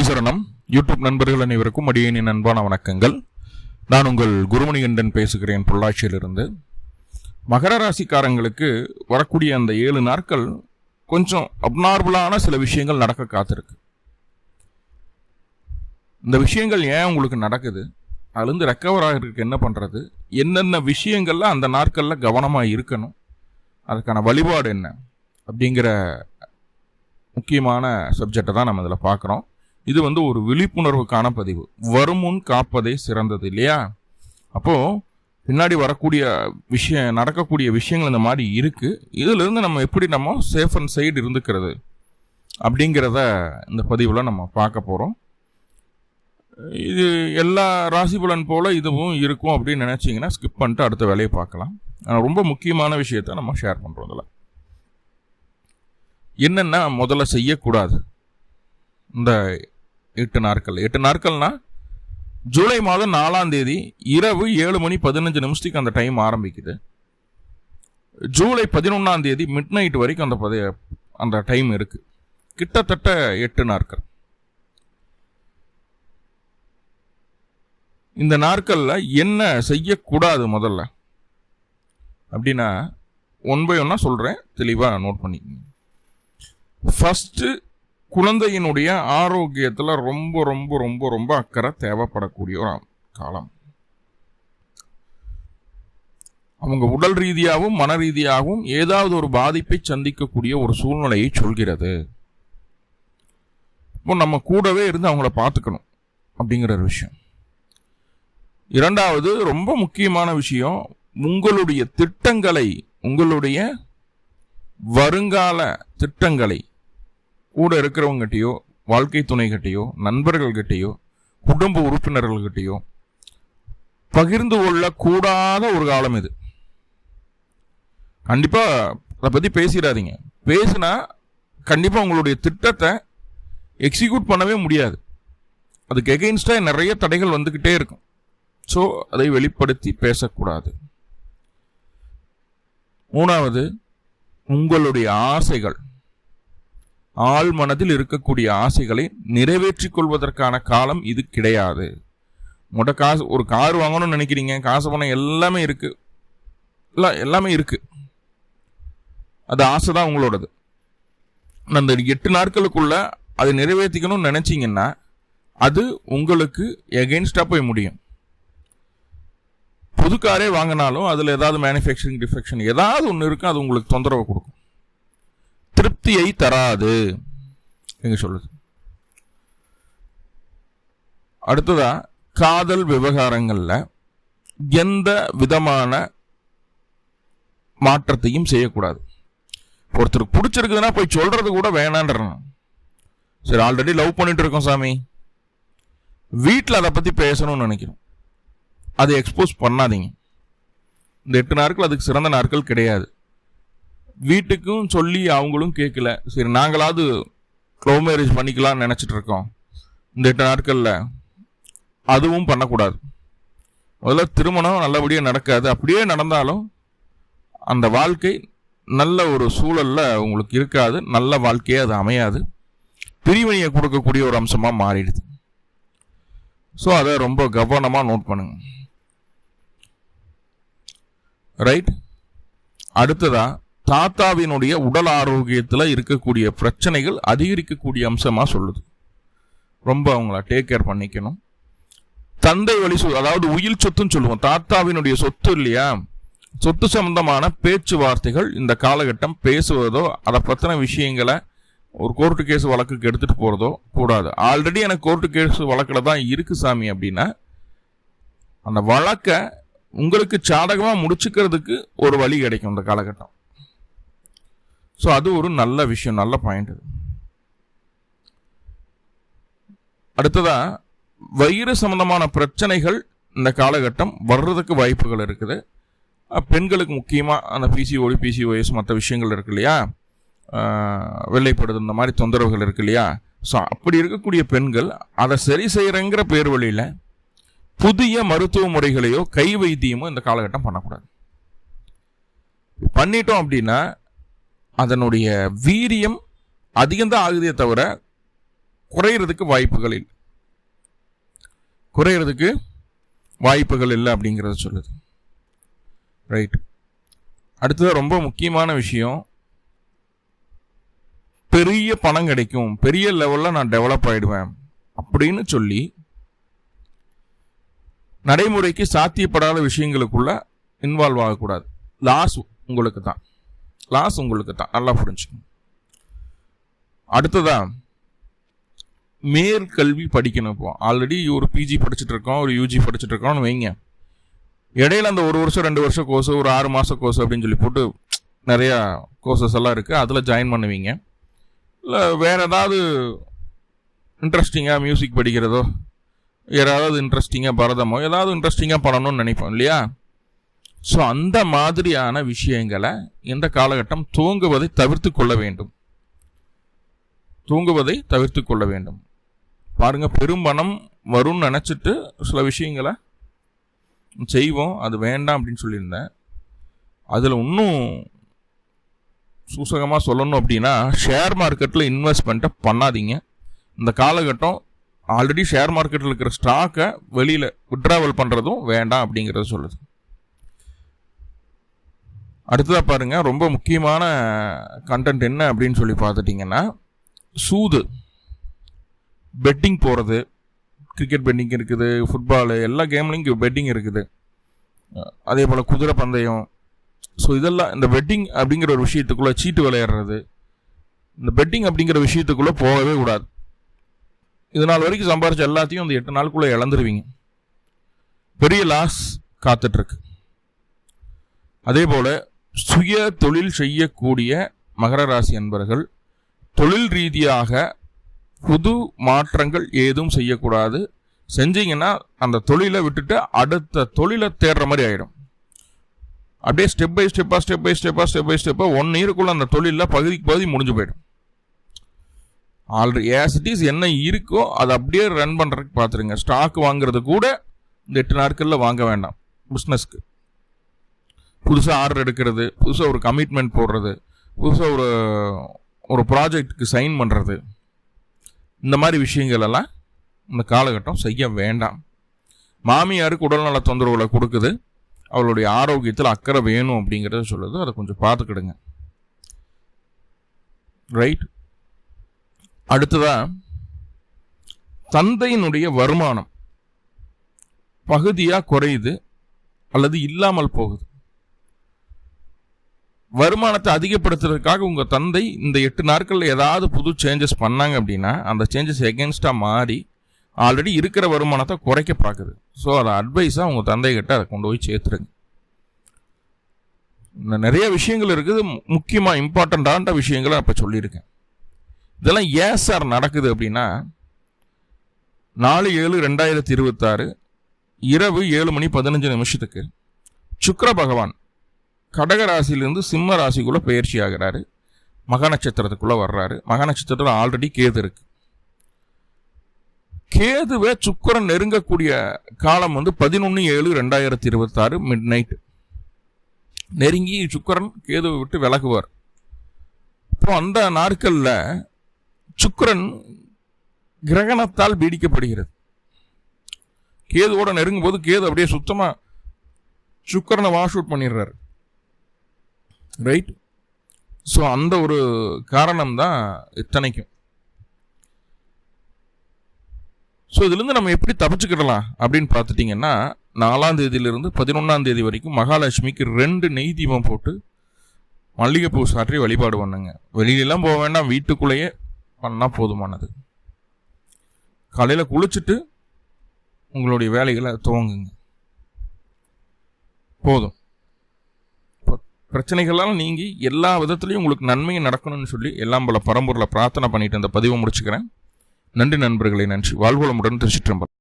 சரணம். யூடியூப் நண்பர்கள் அனைவருக்கும் அடியேனின் அன்பான வணக்கங்கள். நான் உங்கள் குருமணிகண்டன் பேசுகிறேன், பொள்ளாச்சியிலிருந்து. மகர ராசிக்காரங்களுக்கு வரக்கூடிய அந்த 7 நாட்கள் கொஞ்சம் அப்நார்மலான சில விஷயங்கள் நடக்க காத்திருக்கு. இந்த விஷயங்கள் ஏன் உங்களுக்கு நடக்குது, அதுலேருந்து ரெக்கவர் ஆகிறதுக்கு என்ன பண்ணுறது, என்னென்ன விஷயங்கள்ல அந்த நாட்களில் கவனமாக இருக்கணும், அதுக்கான வழிபாடு என்ன அப்படிங்கிற முக்கியமான சப்ஜெக்டை தான் நம்ம இதில் பார்க்குறோம். இது ஒரு விழிப்புணர்வுக்கான பதிவு. வருமுன் காப்பதே சிறந்தது இல்லையா? அப்போது பின்னாடி வரக்கூடிய நடக்கக்கூடிய விஷயங்கள் இந்த மாதிரி இருக்குது. இதிலிருந்து நம்ம எப்படி நம்ம சேஃப் அண்ட் சைடு இருந்துக்கிறது அப்படிங்கிறத இந்த பதிவில் நம்ம பார்க்க போகிறோம். இது எல்லா ராசி பலன் போல் இதுவும் இருக்கும் அப்படின்னு நினச்சிங்கன்னா ஸ்கிப் பண்ணிட்டு அடுத்த வேலையை பார்க்கலாம். ரொம்ப முக்கியமான விஷயத்த நம்ம ஷேர் பண்ணுறோம். இதில் என்னென்னா முதல்ல செய்யக்கூடாது. இந்த 8 நாட்கள்னா ஜூலை மாதம் 4ஆம் தேதி இரவு 7:15 அந்த டைம் ஆரம்பிக்குது. ஜூலை 11ஆம் தேதி மிட் நைட் வரைக்கும் அந்த டைம் இருக்கு. கிட்டத்தட்ட 8 நாட்கள். இந்த நாட்கள்ல என்ன செய்யக்கூடாது முதல்ல அப்படின்னா ஒன் பை ஒன்னா சொல்றேன், தெளிவா நோட் பண்ணிக்கங்க. ஃபர்ஸ்ட், குழந்தையினுடைய ஆரோக்கியத்தில் ரொம்ப ரொம்ப ரொம்ப ரொம்ப அக்கறை தேவைப்படக்கூடிய ஒரு காலம். அவங்க உடல் ரீதியாகவும் மன ரீதியாகவும் ஏதாவது ஒரு பாதிப்பை சந்திக்கக்கூடிய ஒரு சூழ்நிலையை சொல்கிறது. இப்போ நம்ம கூடவே இருந்து அவங்கள பார்த்துக்கணும் அப்படிங்கிற ஒரு விஷயம். இரண்டாவது, ரொம்ப முக்கியமான விஷயம், உங்களுடைய திட்டங்களை, உங்களுடைய வருங்கால திட்டங்களை கூட இருக்கிறவங்ககிட்டயோ, வாழ்க்கை துணைகிட்டையோ, நண்பர்கள்கிட்டையோ, குடும்ப உறுப்பினர்கள்கிட்டையோ பகிர்ந்து கொள்ளக்கூடாத ஒரு காலம் இது. கண்டிப்பா அதை பற்றி பேசிடாதீங்க. பேசினா கண்டிப்பாக உங்களுடைய திட்டத்தை எக்ஸிக்யூட் பண்ணவே முடியாது. அதுக்கு எகெயின்ஸ்டாக நிறைய தடைகள் வந்துக்கிட்டே இருக்கும். ஸோ அதை வெளிப்படுத்தி பேசக்கூடாது. மூணாவது, உங்களுடைய ஆசைகள், ஆள் மனதில் இருக்கக்கூடிய ஆசைகளை நிறைவேற்றிக் கொள்வதற்கான காலம் இது கிடையாது. காசு, ஒரு கார் வாங்கணும்னு நினைக்கிறீங்க, காசு பணம் எல்லாமே இருக்கு, எல்லாமே இருக்கு, அது ஆசை தான் உங்களோடது. அந்த 8 நாட்களுக்குள்ள அதை நிறைவேற்றிக்கணும்னு நினைச்சீங்கன்னா அது உங்களுக்கு எகெயின்ஸ்டா போய் முடியும். புது காரே வாங்கினாலும் அதில் ஏதாவது மேனுஃபேக்சரிங் டிஃபெக்ஷன் ஏதாவது ஒன்று இருக்கும், அது உங்களுக்கு தொந்தரவு கொடுக்கும், திருப்தியை தராது எங்க சொல்லுது. அடுத்ததா, காதல் விவகாரங்கள்ல எந்த விதமான மாற்றத்தையும் செய்யக்கூடாது. ஒருத்தருக்கு பிடிச்சிருக்குதுன்னா போய் சொல்றது கூட வேணான்றேன். சரி, ஆல்ரெடி லவ் பண்ணிட்டு இருக்கோம் சாமி, வீட்டில் அதை பத்தி பேசணும்னு நினைக்கிறோம், அதை எக்ஸ்போஸ் பண்ணாதீங்க. இந்த 8 நாட்கள் அதுக்கு சிறந்த நாட்கள் கிடையாது. வீட்டுக்கும் சொல்லி அவங்களும் கேட்கல, சரி நாங்களாவது லவ் மேரேஜ் பண்ணிக்கலாம்னு நினச்சிட்டு இருக்கோம், இந்த 8 நாட்களில் அதுவும் பண்ணக்கூடாது. முதல்ல திருமணம் நல்லபடியாக நடக்காது. அப்படியே நடந்தாலும் அந்த வாழ்க்கை நல்ல ஒரு சூழல்ல உங்களுக்கு இருக்காது, நல்ல வாழ்க்கையே அது அமையாது, பிரிவினையை கொடுக்கக்கூடிய ஒரு அம்சமாக மாறிடுது. ஸோ அதை ரொம்ப கவனமாக நோட் பண்ணுங்க. ரைட். அடுத்ததா, தாத்தாவினுடைய உடல் ஆரோக்கியத்தில் இருக்கக்கூடிய பிரச்சனைகள் அதிகரிக்கக்கூடிய அம்சமா சொல்லுது. ரொம்ப அவங்கள டேக் கேர் பண்ணிக்கணும். தந்தை வழி அதாவது உயில் சொத்துன்னு சொல்லுவோம், தாத்தாவினுடைய சொத்து இல்லையா, சொத்து சம்பந்தமான பேச்சுவார்த்தைகள் இந்த காலகட்டம் பேசுவதோ அதை பற்றின விஷயங்களை ஒரு கோர்ட்டு கேஸ் வழக்குக்கு எடுத்துட்டு போறதோ கூடாது. ஆல்ரெடி எனக்கு கோர்ட்டு கேஸ் வழக்கில் தான் இருக்கு சாமி அப்படின்னா அந்த வழக்கை உங்களுக்கு சாதகமா முடிச்சுக்கிறதுக்கு ஒரு வழி கிடைக்கும் இந்த காலகட்டம். ஸோ அது ஒரு நல்ல விஷயம், நல்ல பாயிண்ட். அடுத்ததா, வயிறு சம்பந்தமான பிரச்சனைகள் இந்த காலகட்டம் வர்றதுக்கு வாய்ப்புகள் இருக்குது. பெண்களுக்கு முக்கியமாக அந்த பிசிஓஎஸ் மற்ற விஷயங்கள் இருக்கு இல்லையா, வெள்ளைப்படுது, இந்த மாதிரி தொந்தரவுகள் இருக்கு இல்லையா. ஸோ அப்படி இருக்கக்கூடிய பெண்கள் அதை சரி செய்யறங்கிற பேர் வழியில் புதிய மருத்துவ முறைகளையோ கை வைத்தியமோ இந்த காலகட்டம் பண்ணக்கூடாது. பண்ணிட்டோம் அப்படின்னா அதனுடைய வீரியம் அதிகம்தான் ஆகுதே தவிர குறையிறதுக்கு வாய்ப்புகள் இல்லை அப்படிங்கிறத சொல்லுது. ரைட். அடுத்தது ரொம்ப முக்கியமான விஷயம், பெரிய பணம் கிடைக்கும், பெரிய லெவலில் நான் டெவலப் ஆகிடுவேன் அப்படின்னு சொல்லி நடைமுறைக்கு சாத்தியப்படாத விஷயங்களுக்குள்ள இன்வால்வ் ஆகக்கூடாது. லாஸ் உங்களுக்கு தான், நல்லா புரிஞ்சுக்கணும். அடுத்ததா மேற்கல்வி படிக்கணும். இப்போ ஆல்ரெடி ஒரு பிஜி படிச்சுட்டு இருக்கோம், ஒரு யூஜி படிச்சுட்டு இருக்கோம்னு வைங்க. இடையில அந்த 1 வருஷம் 2 வருஷம் கோர்ஸ், ஒரு 6 மாதம் கோர்ஸ் அப்படின்னு சொல்லி போட்டு நிறையா கோர்சஸ் எல்லாம் இருக்குது, அதில் ஜாயின் பண்ணுவீங்க. இல்லை வேறு ஏதாவது இன்ட்ரெஸ்டிங்காக மியூசிக் படிக்கிறதோ, ஏதாவது இன்ட்ரெஸ்டிங்காக பரதமோ ஏதாவது இன்ட்ரெஸ்டிங்காக பண்ணணும்னு நினைப்போம் இல்லையா? ஸோ அந்த மாதிரியான விஷயங்களை இந்த காலகட்டம் தூங்குவதை தவிர்த்து கொள்ள வேண்டும். பாருங்க, பெரும்பணம் வரும்னு நினச்சிட்டு சில விஷயங்களை செய்வோம், அது வேண்டாம் அப்படின்னு சொல்லியிருந்தேன். அதில் இன்னும் சூசகமாக சொல்லணும் அப்படின்னா, ஷேர் மார்க்கெட்டில் இன்வெஸ்ட்மெண்ட்டை பண்ணாதீங்க. இந்த காலகட்டம் ஆல்ரெடி ஷேர் மார்க்கெட்டில் இருக்கிற ஸ்டாக்கை வெளியில் விட்ராவல் பண்ணுறதும் வேண்டாம் அப்படிங்கிறத சொல்லுது. அடுத்ததாக பாருங்கள், ரொம்ப முக்கியமான கண்டென்ட் என்ன அப்படின்னு சொல்லி பார்த்துட்டிங்கன்னா, சூது, பெட்டிங் போகிறது. கிரிக்கெட் பெட்டிங் இருக்குது, ஃபுட்பாலு, எல்லா கேம்லையும் பெட்டிங் இருக்குது. அதே போல் குதிரை பந்தயம். ஸோ இதெல்லாம் இந்த பெட்டிங் அப்படிங்கிற ஒரு விஷயத்துக்குள்ளே, சீட்டு விளையாடுறது, இந்த பெட்டிங் அப்படிங்கிற விஷயத்துக்குள்ளே போகவே கூடாது. இதனால் வரைக்கும் சம்பாரிச்ச எல்லாத்தையும் அந்த 8 நாளுக்குள்ளே இழந்துருவீங்க. பெரிய லாஸ் காத்துட்ருக்கு. அதே போல் சுய தொழில் செய்யக்கூடிய மகர ராசி அன்பர்கள் தொழில் ரீதியாக புது மாற்றங்கள் ஏதும் செய்யக்கூடாது. செஞ்சீங்கன்னா அந்த தொழிலை விட்டுட்டு அடுத்த தொழிலை தேடுற மாதிரி ஆகிடும். அப்படியே ஸ்டெப் பை ஸ்டெப்பாக 1 இயருக்குள்ள அந்த தொழிலில் பகுதிக்கு பகுதி முடிஞ்சு போயிடும். ஆல்ரெடி ஆஸ் இட் இஸ் என்ன இருக்கோ அதை அப்படியே ரன் பண்ணுறதுக்கு பார்த்துருங்க. ஸ்டாக் வாங்குறது கூட இந்த 8 நாட்களில் வாங்க வேண்டாம். பிஸ்னஸ்க்கு புதுசாக ஆர்டர் எடுக்கிறது, புதுசாக ஒரு கமிட்மெண்ட் போடுறது, புதுசாக ஒரு ப்ராஜெக்டுக்கு சைன் பண்ணுறது, இந்த மாதிரி விஷயங்கள் எல்லாம் இந்த காலகட்டம் செய்ய வேண்டாம். மாமியாருக்கு உடல்நல தொந்தரவுகளை கொடுக்குது, அவளுடைய ஆரோக்கியத்தில் அக்கறை வேணும் அப்படிங்கிறத சொல்லுது. அதை கொஞ்சம் பார்த்துக்கிடுங்க. ரைட். அடுத்ததாக தந்தையினுடைய வருமானம் பகுதியாக குறையுது அல்லது இல்லாமல் போகுது. வருமானத்தை அதிகப்படுத்துறதுக்காக உங்கள் தந்தை இந்த 8 நாட்களில் ஏதாவது புது சேஞ்சஸ் பண்ணாங்க அப்படின்னா அந்த சேஞ்சஸ் எகென்ஸ்டாக மாறி ஆல்ரெடி இருக்கிற வருமானத்தை குறைக்க பார்க்குது. ஸோ அதை அட்வைஸாக உங்கள் தந்தைகிட்ட அதை கொண்டு போய் சேர்த்துருங்க. நிறைய விஷயங்கள் இருக்குது, முக்கியமாக இம்பார்ட்டண்ட்டான விஷயங்களை அப்போ சொல்லியிருக்கேன். இதெல்லாம் ஏன் சார் நடக்குது அப்படின்னா, 4/7/2026 இரவு 7:15 சுக்கிர பகவான் கடக ராசியிலிருந்து சிம்ம ராசிக்குள்ளே பயிற்சி ஆகிறாரு, மக நட்சத்திரத்துக்குள்ளே வர்றாரு. மக நட்சத்திரத்தில் ஆல்ரெடி கேது இருக்கு. கேதுவை சுக்கிரன் நெருங்கக்கூடிய காலம் 11/7/2026 மிட் நைட் நெருங்கி சுக்கிரன் கேதுவை விட்டு விலகுவார். இப்போ அந்த நாட்களில் சுக்கிரன் கிரகணத்தால் பீடிக்கப்படுகிறது. கேதுவோட நெருங்கும் போது கேது அப்படியே சுத்தமாக சுக்கிரனை வாஷ் அவுட் பண்ணிடுறாரு. ரைட். ஸோ அந்த ஒரு காரணம் தான் இத்தனைக்கும். ஸோ இதுலேருந்து நம்ம எப்படி தப்பிச்சுக்கிடலாம் அப்படின்னு பார்த்துட்டிங்கன்னா, 4ஆம் தேதியிலிருந்து 11ஆம் தேதி வரைக்கும் மகாலட்சுமிக்கு 2 நெய் தீபம் போட்டு மல்லிகைப்பூ சாற்றி வழிபாடு பண்ணுங்க. வெளியிலலாம் போக வேண்டாம், வீட்டுக்குள்ளேயே பண்ணால் போதுமானது. காலையில் குளிச்சுட்டு உங்களுடைய வேலைகளை துவங்குங்க, போதும். பிரச்சனைகள்லாம் நீங்கி எல்லா விதத்துலையும் உங்களுக்கு நன்மையை நடக்கணும்னு சொல்லி எல்லாம் பல பரம்பொருளை பிரார்த்தனை பண்ணிட்டு இந்த பதிவை முடிச்சுக்கிறேன். நன்றி நண்பர்களே, நன்றி. வாழ்வளமுடன். திருச்சிற்றம்பலம்.